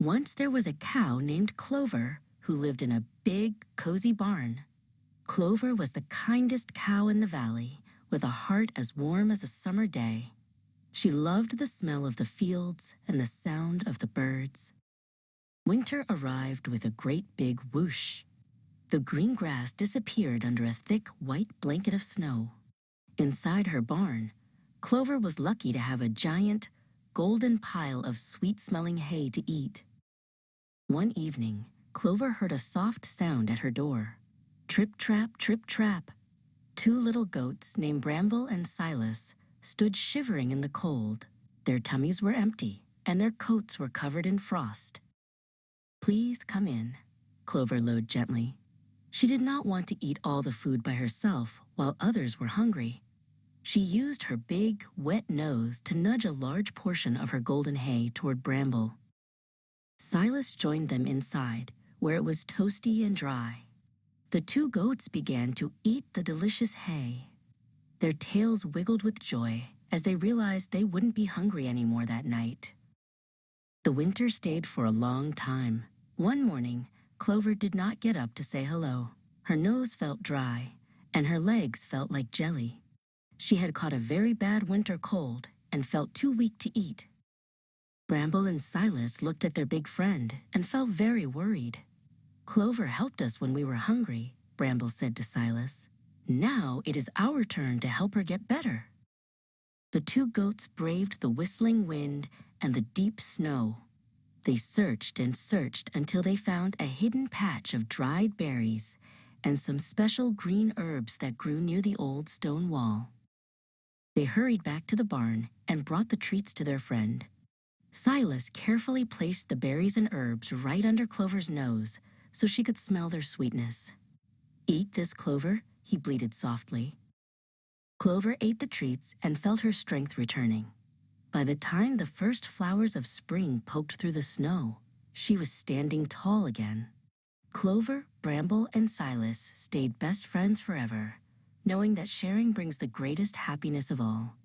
Once there was a cow named Clover who lived in a big, cozy barn. Clover was the kindest cow in the valley, with a heart as warm as a summer day. She loved the smell of the fields and the sound of the birds. Winter arrived with a great big whoosh. The green grass disappeared under a thick white blanket of snow. Inside her barn, Clover was lucky to have a giant, golden pile of sweet-smelling hay to eat. One evening, Clover heard a soft sound at her door. Trip-trap, trip-trap. Two little goats named Bramble and Silas stood shivering in the cold. Their tummies were empty, and their coats were covered in frost. "Please come in," Clover lowed gently. She did not want to eat all the food by herself while others were hungry. She used her big, wet nose to nudge a large portion of her golden hay toward Bramble. Silas joined them inside, where it was toasty and dry. The two goats began to eat the delicious hay. Their tails wiggled with joy as they realized they wouldn't be hungry anymore that night. The winter stayed for a long time. One morning, Clover did not get up to say hello. Her nose felt dry, and her legs felt like jelly. She had caught a very bad winter cold and felt too weak to eat. Bramble and Silas looked at their big friend and felt very worried. "Clover helped us when we were hungry," Bramble said to Silas. "Now it is our turn to help her get better." The two goats braved the whistling wind and the deep snow. They searched and searched until they found a hidden patch of dried berries and some special green herbs that grew near the old stone wall. They hurried back to the barn and brought the treats to their friend. Silas carefully placed the berries and herbs right under Clover's nose so she could smell their sweetness. "Eat this, Clover," he bleated softly. Clover ate the treats and felt her strength returning. By the time the first flowers of spring poked through the snow, she was standing tall again. Clover, Bramble, and Silas stayed best friends forever, knowing that sharing brings the greatest happiness of all.